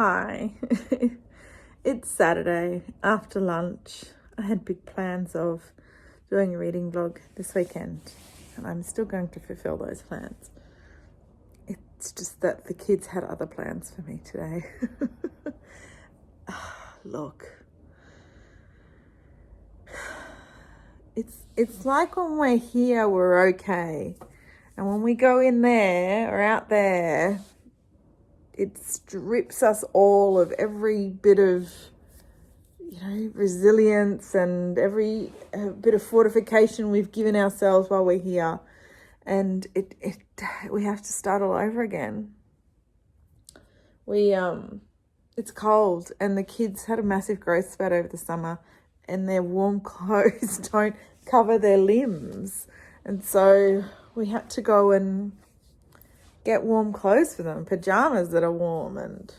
Hi, it's Saturday after lunch. I had big plans of doing a reading vlog this weekend, and I'm still going to fulfill those plans. It's just that the kids had other plans for me today. Look, it's like when we're here, we're okay, and when we go in there or out there, it strips us all of every bit of, resilience and every bit of fortification we've given ourselves while we're here. And we have to start all over again. It's cold, and the kids had a massive growth spurt over the summer, and their warm clothes don't cover their limbs. And so we had to go and get warm clothes for them, pajamas that are warm. And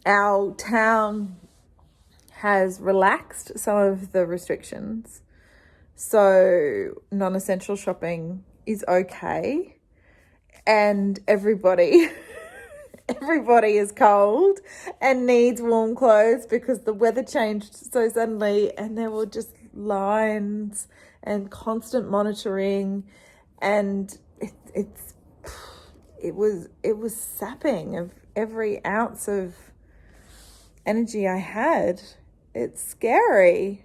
our town has relaxed some of the restrictions, so non-essential shopping is okay, and everybody is cold and needs warm clothes because the weather changed so suddenly, and there were just lines and constant monitoring, and it was sapping of every ounce of energy I had. It's scary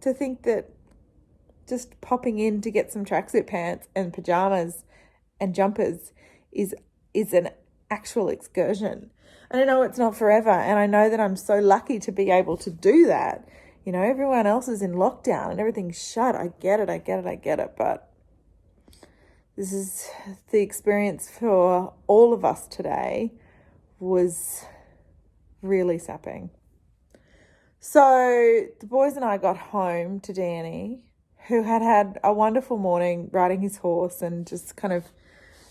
to think that just popping in to get some tracksuit pants and pajamas and jumpers is an actual excursion. And I know it's not forever, and I know that I'm so lucky to be able to do that. Everyone else is in lockdown and everything's shut. I get it, but this is the experience for all of us today was really sapping. So the boys and I got home to Danny, who had a wonderful morning riding his horse and just kind of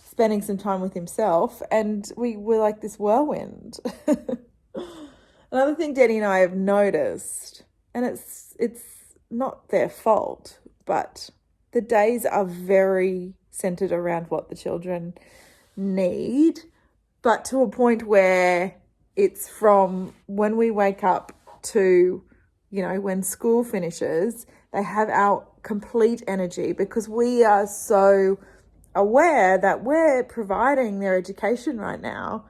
spending some time with himself, and we were like this whirlwind. Another thing Danny and I have noticed, and it's not their fault, but the days are very centered around what the children need, but to a point where it's from when we wake up to, when school finishes, they have our complete energy, because we are so aware that we're providing their education right now,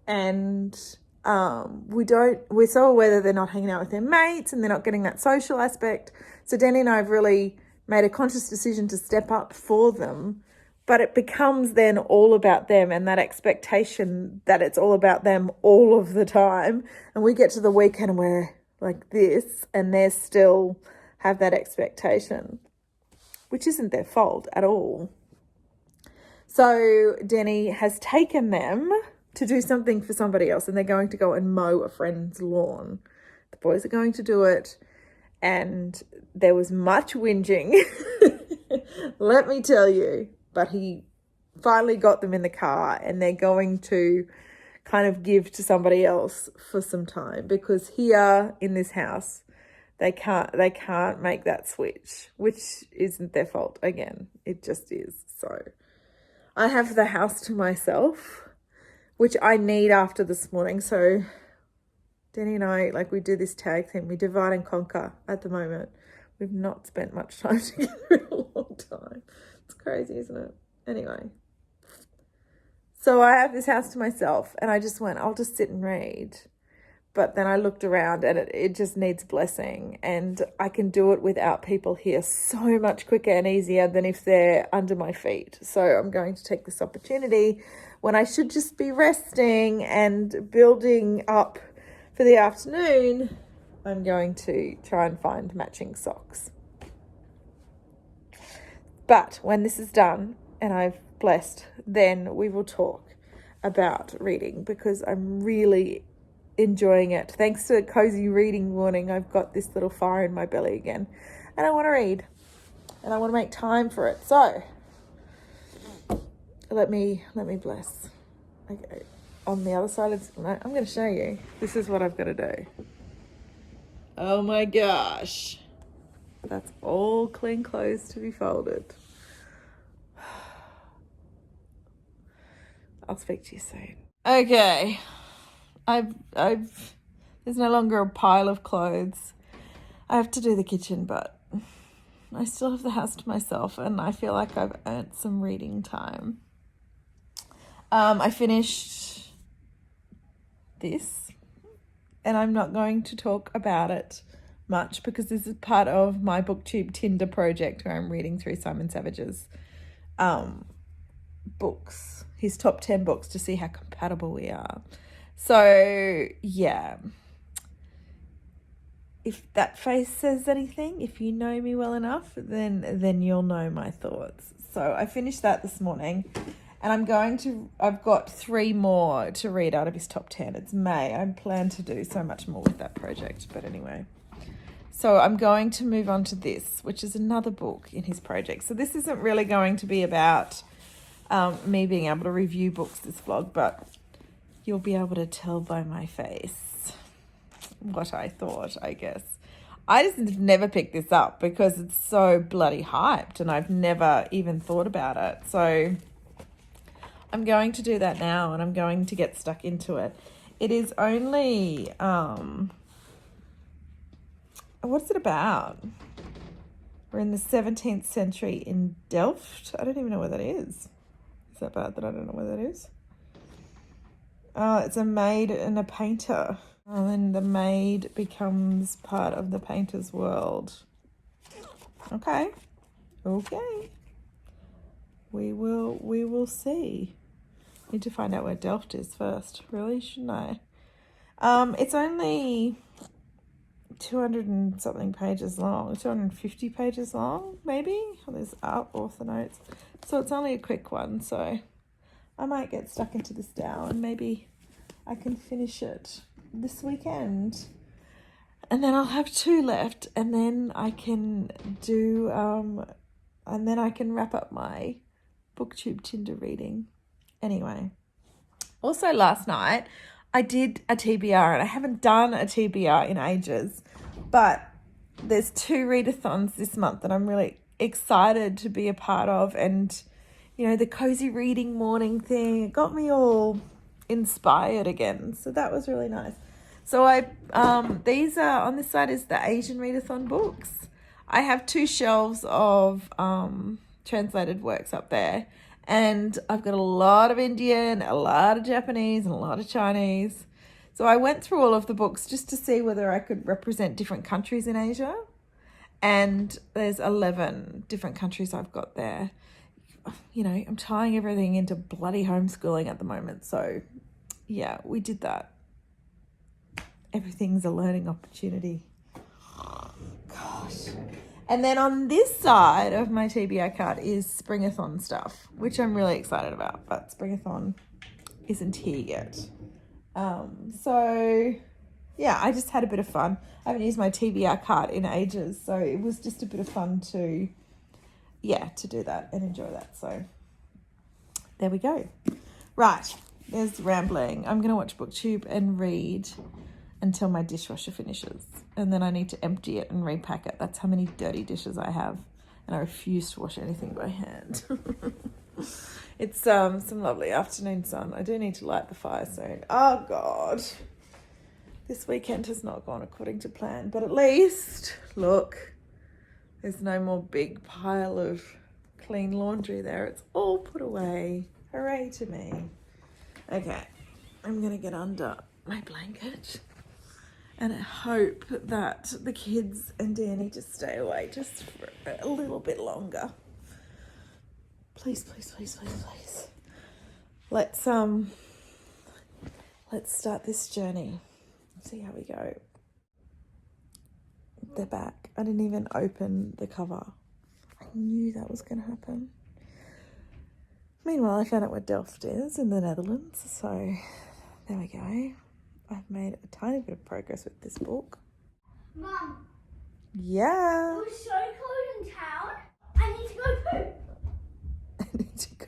and we're so aware that they're not hanging out with their mates and they're not getting that social aspect. So Danny and I have really made a conscious decision to step up for them, but it becomes then all about them, and that expectation that it's all about them all of the time. And we get to the weekend and we're like this, and they still have that expectation, which isn't their fault at all. So Danny has taken them to do something for somebody else, and they're going to go and mow a friend's lawn. The boys are going to do it, and there was much whinging, let me tell you. But he finally got them in the car, and they're going to kind of give to somebody else for some time, because here in this house, they can't make that switch, which isn't their fault. Again, it just is. So I have the house to myself, which I need after this morning. So Danny and I, we do this tag thing. We divide and conquer at the moment. We've not spent much time together in a long time. It's crazy, isn't it? Anyway, so I have this house to myself, and I just went, I'll just sit and read. But then I looked around, and it just needs blessing, and I can do it without people here so much quicker and easier than if they're under my feet. So I'm going to take this opportunity when I should just be resting and building up for the afternoon. I'm going to try and find matching socks. But when this is done and I've blessed, then we will talk about reading, because I'm really enjoying it. Thanks to Cozy Reading Morning, I've got this little fire in my belly again, and I want to read, and I want to make time for it. So let me bless. Okay, on the other side of no, I'm going to show you. This is what I've got to do. Oh my gosh, that's all clean clothes to be folded. I'll speak to you soon. Okay. There's no longer a pile of clothes. I have to do the kitchen, but I still have the house to myself, and I feel like I've earned some reading time. I finished this, and I'm not going to talk about it much because this is part of my BookTube Tinder project where I'm reading through Simon Savage's books, his top 10 books, to see how compatible we are. So, yeah. If that face says anything, if you know me well enough, then you'll know my thoughts. So I finished that this morning, and I've got 3 more to read out of his top 10. It's May. I plan to do so much more with that project, but anyway. So I'm going to move on to this, which is another book in his project. So this isn't really going to be about me being able to review books this vlog, but you'll be able to tell by my face what I thought, I guess. I just never picked this up because it's so bloody hyped and I've never even thought about it. So I'm going to do that now, and I'm going to get stuck into it. It is only, what's it about? We're in the 17th century in Delft. I don't even know where that is. Is that bad that I don't know where that is? It's a maid and a painter. And then the maid becomes part of the painter's world. Okay. We will see. Need to find out where Delft is first, really, shouldn't I? It's only 200 and something pages long, 250 pages long, maybe. There's author notes. So it's only a quick one, so I might get stuck into this now and maybe I can finish it this weekend, and then I'll have 2 left, and then I can do and then I can wrap up my BookTube Tinder reading. Anyway, also last night I did a TBR, and I haven't done a TBR in ages, but there's 2 readathons this month that I'm really excited to be a part of, and you know, the cozy reading morning thing, it got me all inspired again, so that was really nice. So these are, on this side is the Asian readathon books. I have 2 shelves of translated works up there, and I've got a lot of Indian, a lot of Japanese, and a lot of Chinese. So I went through all of the books just to see whether I could represent different countries in Asia, and there's 11 different countries I've got there. You know, I'm tying everything into bloody homeschooling at the moment. So, yeah, we did that. Everything's a learning opportunity. Gosh. And then on this side of my TBR card is Springathon stuff, which I'm really excited about. But Springathon isn't here yet. So, yeah, I just had a bit of fun. I haven't used my TBR card in ages. So it was just a bit of fun to do that and enjoy that. So there we go. Right, there's rambling. I'm going to watch BookTube and read until my dishwasher finishes. And then I need to empty it and repack it. That's how many dirty dishes I have. And I refuse to wash anything by hand. It's some lovely afternoon sun. I do need to light the fire soon. Oh, God. This weekend has not gone according to plan. But at least, look, there's no more big pile of clean laundry there. It's all put away. Hooray to me. Okay, I'm going to get under my blanket and I hope that the kids and Danny just stay away just for a little bit longer. Please, please, please, please, please. Let's start this journey. See how we go. They're back. I didn't even open the cover. I knew that was going to happen. Meanwhile, I found out where Delft is in the Netherlands. So there we go. I've made a tiny bit of progress with this book. Mum. Yeah. It was so cold in town. I need to go poo. I need to go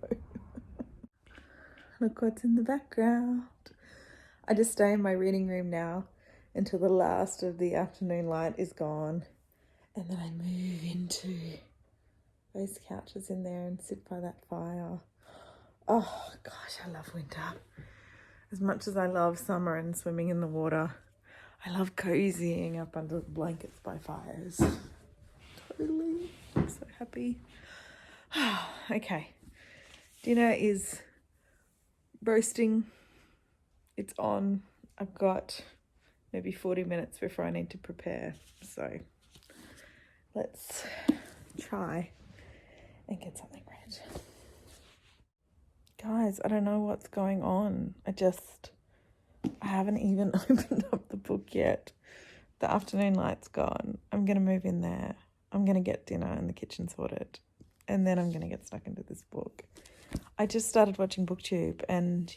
poo. Look what's in the background. I just stay in my reading room now until the last of the afternoon light is gone. And then I move into those couches in there and sit by that fire. Oh, gosh, I love winter. As much as I love summer and swimming in the water, I love cozying up under the blankets by fires. Totally. I'm so happy. Okay. Dinner is roasting. It's on. I've got maybe 40 minutes before I need to prepare. So let's try and get something read. Guys, I don't know what's going on. I haven't even opened up the book yet. The afternoon light's gone. I'm going to move in there. I'm going to get dinner in the kitchen sorted. And then I'm going to get stuck into this book. I just started watching BookTube and,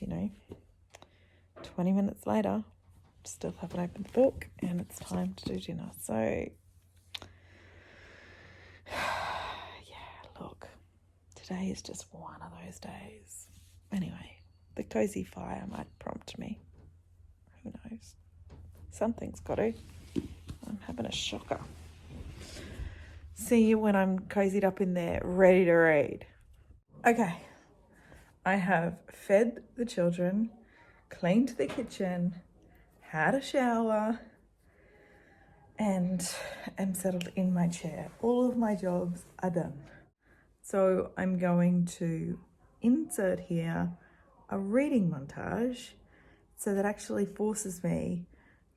20 minutes later, still haven't opened the book and it's time to do dinner. So, yeah, look, today is just one of those days. Anyway, the cozy fire might prompt me. Who knows? Something's got to. I'm having a shocker. See you when I'm cozied up in there, ready to read. Okay. I have fed the children, cleaned the kitchen, had a shower, and am settled in my chair. All of my jobs are done. So I'm going to insert here a reading montage so that actually forces me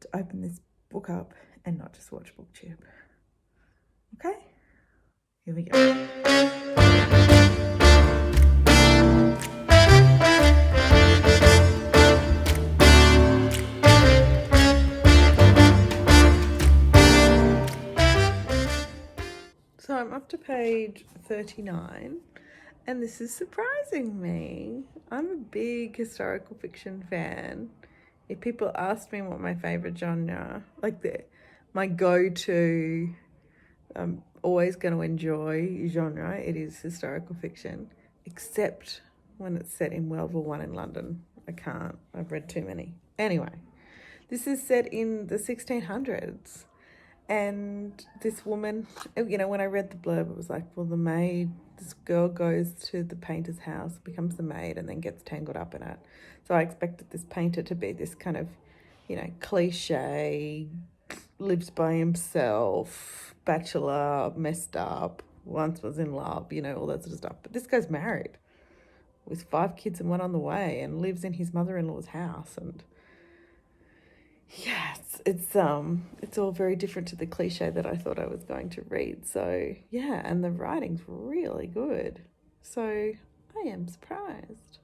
to open this book up and not just watch BookTube. Okay? Here we go. So I'm up to page 39, and this is surprising me. I'm a big historical fiction fan. If people asked me what my favourite genre, my go-to, I'm always going to enjoy genre, it is historical fiction, except when it's set in World War I in London. I can't. I've read too many. Anyway, this is set in the 1600s. And this woman, when I read the blurb, it was like, well, this girl goes to the painter's house, becomes the maid, and then gets tangled up in it. So I expected this painter to be this kind of, cliche, lives by himself, bachelor, messed up, once was in love, all that sort of stuff. But this guy's married with 5 kids and 1 on the way and lives in his mother-in-law's house. And yeah, it's all very different to the cliche that I thought I was going to read. So yeah, and the writing's really good. So I am surprised.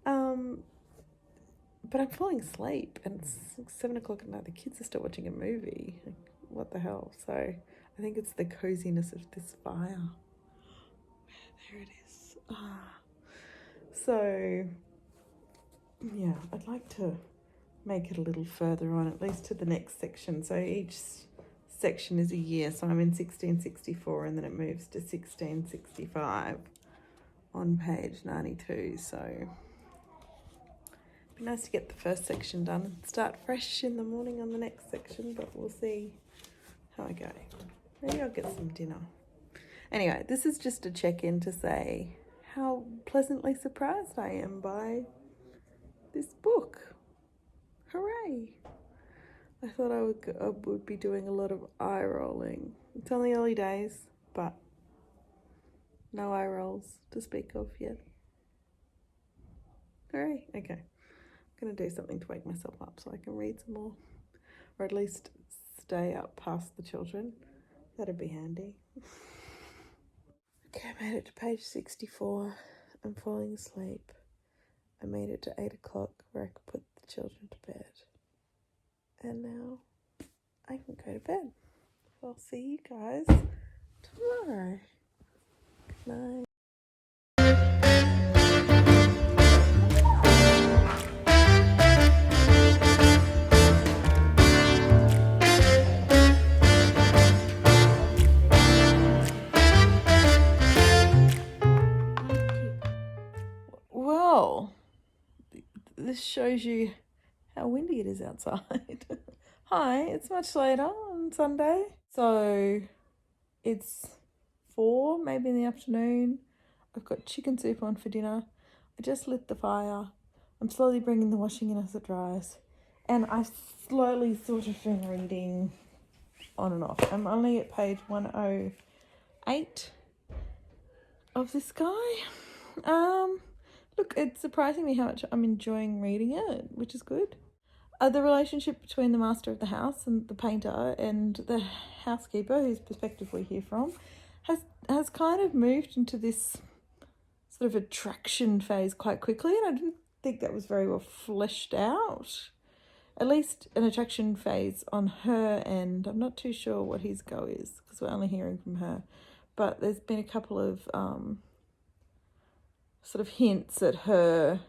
But I'm falling asleep and it's 7 o'clock at night. The kids are still watching a movie. Like, what the hell? So I think it's the coziness of this fire. There it is. So yeah, I'd like to make it a little further on, at least to the next section. So each section is a year. So I'm in 1664 and then it moves to 1665 on page 92. So it'd be nice to get the first section done and start fresh in the morning on the next section, but we'll see how I go. Maybe I'll get some dinner. Anyway, this is just a check-in to say how pleasantly surprised I am by this book. Hooray! I thought I would be doing a lot of eye rolling. It's only early days, but no eye rolls to speak of yet. Hooray! Okay, I'm going to do something to wake myself up so I can read some more, or at least stay up past the children. That'd be handy. Okay, I made it to page 64. I'm falling asleep. I made it to 8 o'clock where I could put the children to bed. And now I can go to bed. I'll see you guys tomorrow. Good night. Well, this shows you how windy it is outside. Hi, it's much later on Sunday. So it's 4, maybe in the afternoon. I've got chicken soup on for dinner. I just lit the fire. I'm slowly bringing the washing in as it dries. And I've slowly sort of been reading on and off. I'm only at page 108 of this guy. Look, it's surprising me how much I'm enjoying reading it, which is good. The relationship between the master of the house and the painter and the housekeeper, whose perspective we hear from, has kind of moved into this sort of attraction phase quite quickly, and I didn't think that was very well fleshed out. At least an attraction phase on her end. I'm not too sure what his go is because we're only hearing from her, but there's been a couple of sort of hints at her,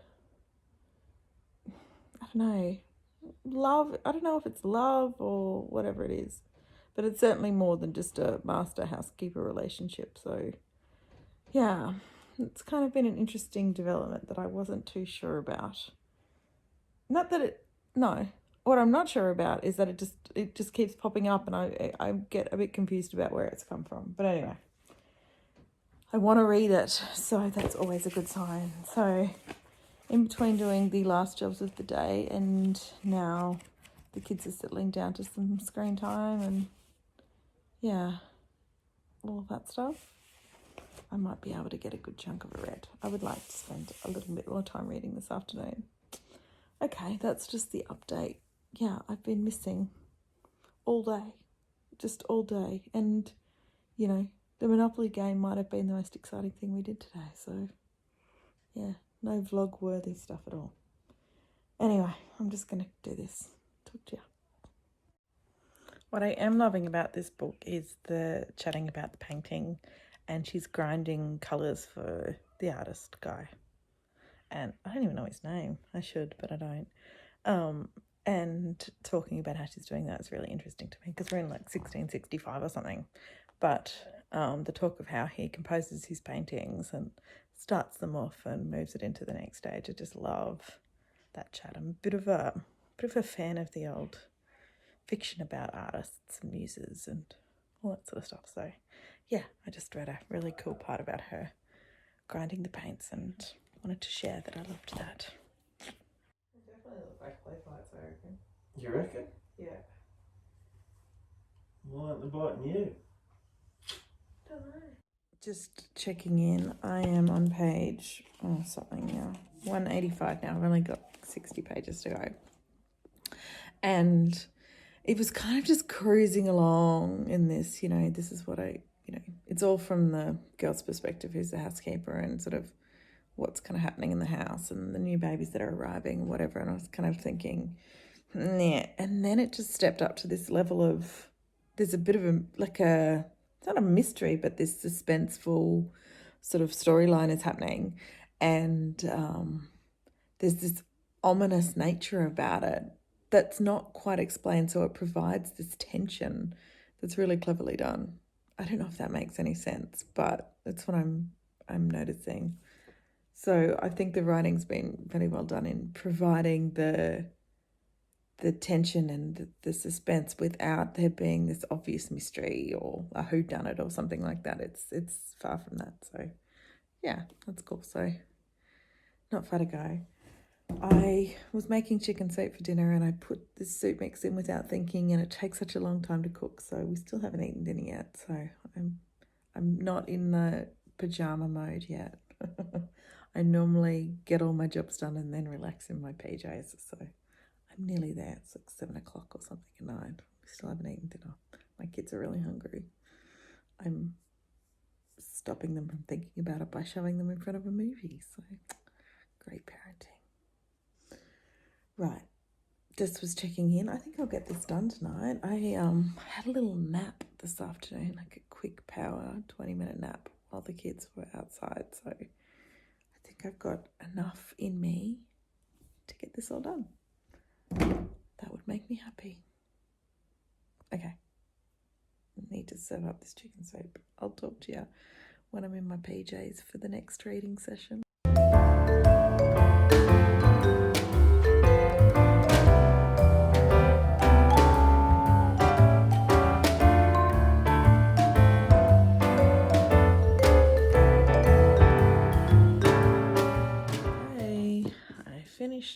I don't know, love. I don't know if it's love or whatever it is, but it's certainly more than just a master housekeeper relationship. So yeah, it's kind of been an interesting development that I wasn't too sure about. Not that it, no, what I'm not sure about is that it just keeps popping up, and I get a bit confused about where it's come from. But anyway, I want to read it, so that's always a good sign. So in between doing the last jobs of the day and now the kids are settling down to some screen time and yeah, all of that stuff, I might be able to get a good chunk of a read. I would like to spend a little bit more time reading this afternoon. Okay, that's just the update. Yeah, I've been missing all day, just all day. And, you know, the Monopoly game might have been the most exciting thing we did today. So, yeah, no vlog-worthy stuff at all. Anyway, I'm just going to do this. Talk to you. What I am loving about this book is the chatting about the painting, and she's grinding colours for the artist guy. And I don't even know his name. I should, but I don't. And talking about how she's doing that is really interesting to me because we're in like 1665 or something. But the talk of how he composes his paintings and starts them off and moves it into the next stage, I just love that chat. I'm a bit of a fan of the old fiction about artists and muses and all that sort of stuff. So yeah, I just read a really cool part about her grinding the paints and wanted to share that I loved that. They definitely look like play fights, I reckon. You reckon? Yeah. Why aren't they biting you? Don't know. Just checking in. I am on page something now. 185 now. I've only got 60 pages to go. And it was kind of just cruising along in this, you know, this is what it's all from the girl's perspective, who's the housekeeper, and sort of what's kind of happening in the house and the new babies that are arriving and whatever. And I was kind of thinking, yeah. And then it just stepped up to this level of, there's a bit of it's not a mystery, but this suspenseful sort of storyline is happening. And there's this ominous nature about it that's not quite explained. So it provides this tension that's really cleverly done. I don't know if that makes any sense, but that's what I'm noticing. So I think the writing's been very well done in providing the tension and the suspense without there being this obvious mystery or a whodunit or something like that. It's far from that. So yeah, that's cool. So not far to go. I was making chicken soup for dinner and I put this soup mix in without thinking, and it takes such a long time to cook, so we still haven't eaten dinner yet. So I'm not in the pajama mode yet. I normally get all my jobs done and then relax in my PJs, so I'm nearly there. It's like 7 o'clock or something at night. We still haven't eaten dinner. My kids are really hungry. I'm stopping them from thinking about it by shoving them in front of a movie, so great parenting. Right, just was checking in. I think I'll get this done tonight. I had a little nap this afternoon, like a quick power 20-minute nap while the kids were outside. So I think I've got enough in me to get this all done. That would make me happy. Okay, I need to serve up this chicken soup. I'll talk to you when I'm in my PJs for the next reading session.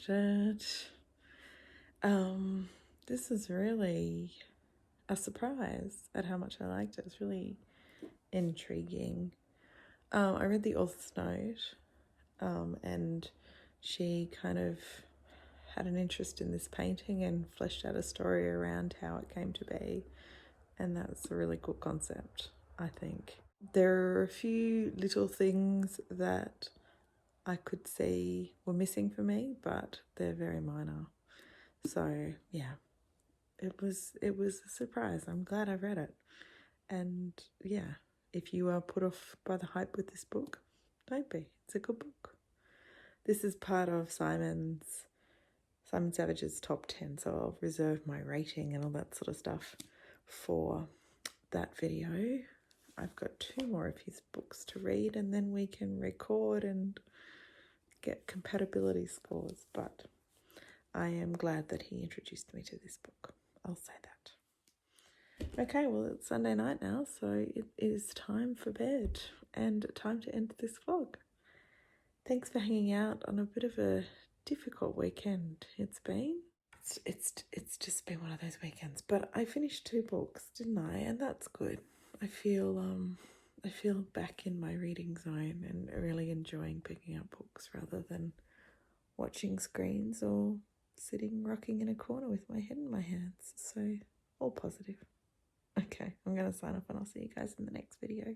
finished it. This is really a surprise at how much I liked it. It's really intriguing. I read the author's note, and she kind of had an interest in this painting and fleshed out a story around how it came to be. And that's a really cool concept, I think. There are a few little things that I could see were missing for me, but they're very minor. So yeah, it was a surprise. I'm glad I read it. And yeah, if you are put off by the hype with this book, don't be. It's a good book. This is part of Simon Savage's top 10, so I'll reserve my rating and all that sort of stuff for that video. I've got 2 more of his books to read, and then we can record and get compatibility scores, but I am glad that he introduced me to this book. I'll say that. Okay, well, it's Sunday night now, so it is time for bed and time to end this vlog. Thanks for hanging out on a bit of a difficult weekend it's been. It's just been one of those weekends, but I finished 2 books, didn't I? And that's good. I feel back in my reading zone and really enjoying picking up books rather than watching screens or sitting rocking in a corner with my head in my hands. So all positive. Okay, I'm going to sign off and I'll see you guys in the next video.